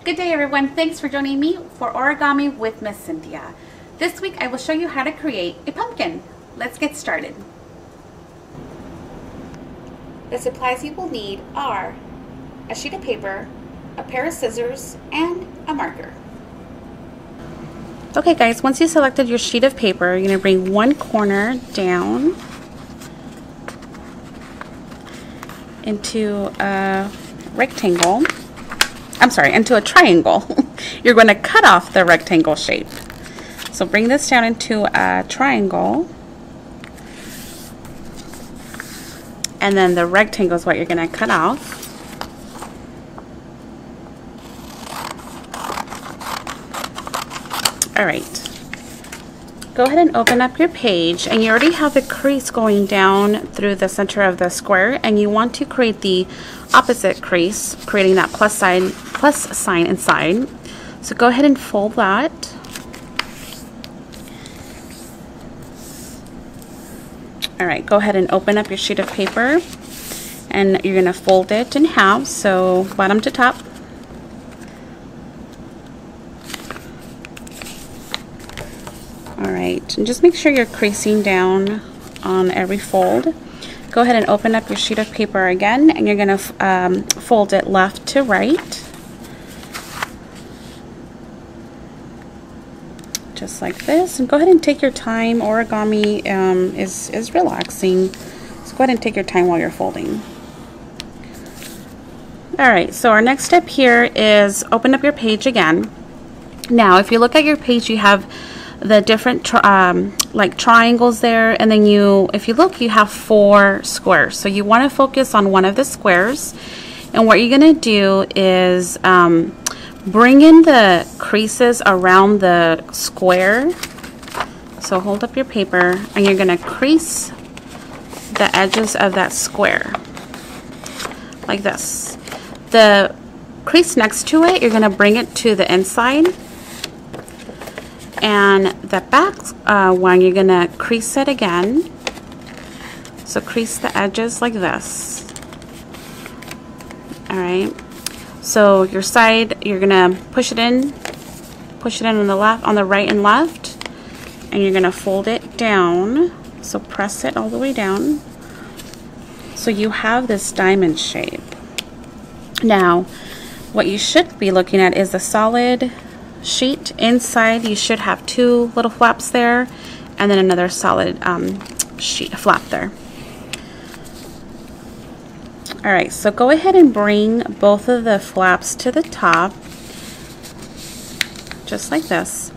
Good day everyone, thanks for joining me for Origami with Miss Cynthia. This week I will show you how to create a pumpkin. Let's get started. The supplies you will need are a sheet of paper, a pair of scissors, and a marker. Okay guys, once you selected your sheet of paper, you're going to bring one corner down into a rectangle. Into a triangle. You're going to cut off the rectangle shape. So bring this down into a triangle. And then the rectangle is what you're going to cut off. Alright. Go ahead and open up your page, and you already have a crease going down through the center of the square, and you want to create the opposite crease, creating that plus sign inside. So go ahead and fold that. Alright, go ahead and open up your sheet of paper, and you're going to fold it in half, so bottom to top. Alright, and just make sure you're creasing down on every fold. Go ahead and open up your sheet of paper again, and you're going to fold it left to right. Just like this. And go ahead and take your time. Origami is relaxing. So go ahead and take your time while you're folding. Alright, so our next step here is open up your page again. Now, if you look at your page, you have the different like triangles there, and then if you look, you have 4 squares. So you want to focus on one of the squares, and what you're going to do is bring in the creases around the square. So hold up your paper, and you're going to crease the edges of that square like this. The crease next to it, you're going to bring it to the inside. And the back one, you're going to crease it again. So crease the edges like this. Alright. So your side, you're going to push it in on the left, on the right and left. And you're going to fold it down. So press it all the way down. So you have this diamond shape. Now, what you should be looking at is the solid sheet. Inside you should have 2 little flaps there, and then another solid flap there. Alright, so go ahead and bring both of the flaps to the top, just like this.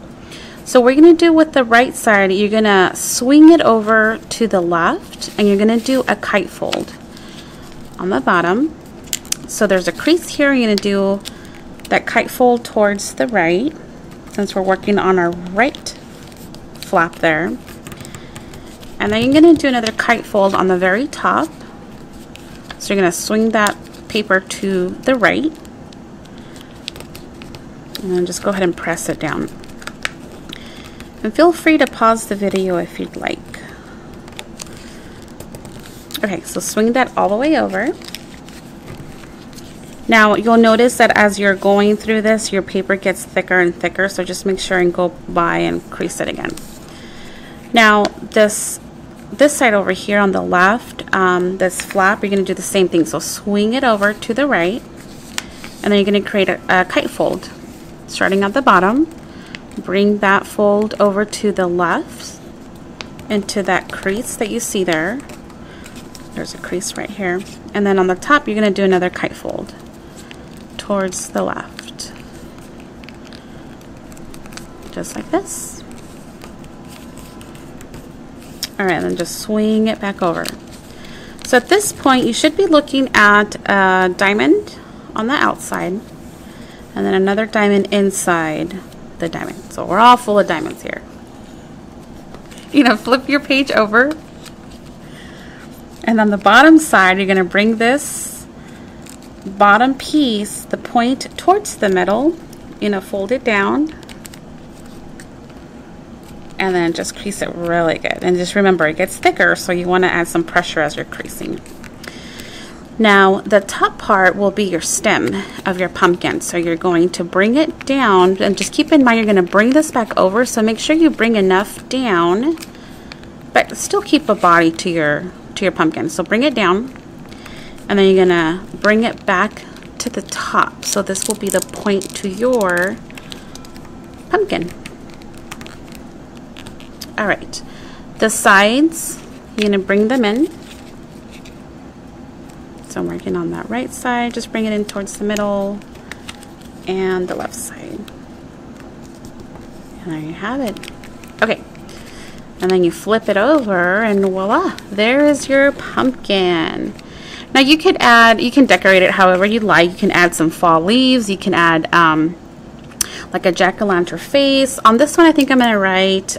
So what you're going to do with the right side, you're going to swing it over to the left, and you're going to do a kite fold on the bottom. So there's a crease here. You're going to do that kite fold towards the right, since we're working on our right flap there. And then you're going to do another kite fold on the very top. So you're going to swing that paper to the right, and then just go ahead and press it down. And feel free to pause the video if you'd like. Okay, so swing that all the way over. Now you'll notice that as you're going through this, your paper gets thicker and thicker, so just make sure and go by and crease it again. Now this side over here on the left, this flap, you're going to do the same thing. So swing it over to the right, and then you're going to create a kite fold. Starting at the bottom, bring that fold over to the left into that crease that you see there. There's a crease right here. And then on the top, you're going to do another kite fold towards the left, just like this. Alright, and then just swing it back over. So at this point, you should be looking at a diamond on the outside, and then another diamond inside the diamond. So we're all full of diamonds here. You're going to flip your page over, and on the bottom side, you're going to bring this bottom piece, the point towards the middle, fold it down, and then just crease it really good. And just remember, it gets thicker, so you want to add some pressure as you're creasing. Now the top part will be your stem of your pumpkin. So you're going to bring it down, and just keep in mind you're going to bring this back over, so make sure you bring enough down but still keep a body to your pumpkin. So bring it down, and then you're going to bring it back to the top. So this will be the point to your pumpkin. All right, the sides, you're going to bring them in. So I'm working on that right side, just bring it in towards the middle, and the left side. And there you have it. Okay, and then you flip it over, and voila, there is your pumpkin. Now you can decorate it however you like. You can add some fall leaves, you can add like a jack-o'-lantern face. On this one I think I'm going to write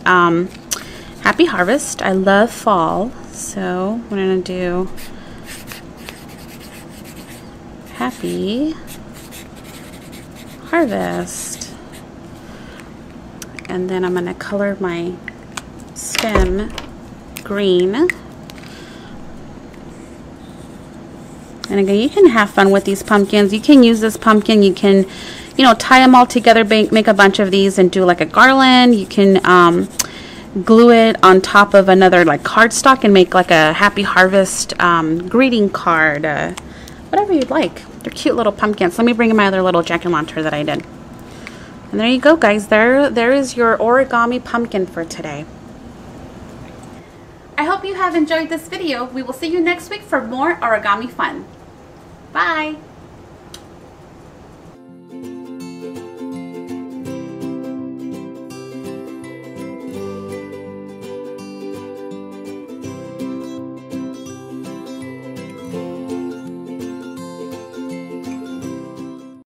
Happy Harvest. I love fall, so I'm going to do Happy Harvest. And then I'm going to color my stem green. And again, you can have fun with these pumpkins. You can use this pumpkin, you can, you know, tie them all together, make a bunch of these and do like a garland. You can glue it on top of another like cardstock and make like a Happy Harvest greeting card, whatever you'd like. They're cute little pumpkins. Let me bring in my other little jack-o'-lantern that I did. And there you go, guys. There is your origami pumpkin for today. I hope you have enjoyed this video. We will see you next week for more origami fun. Bye!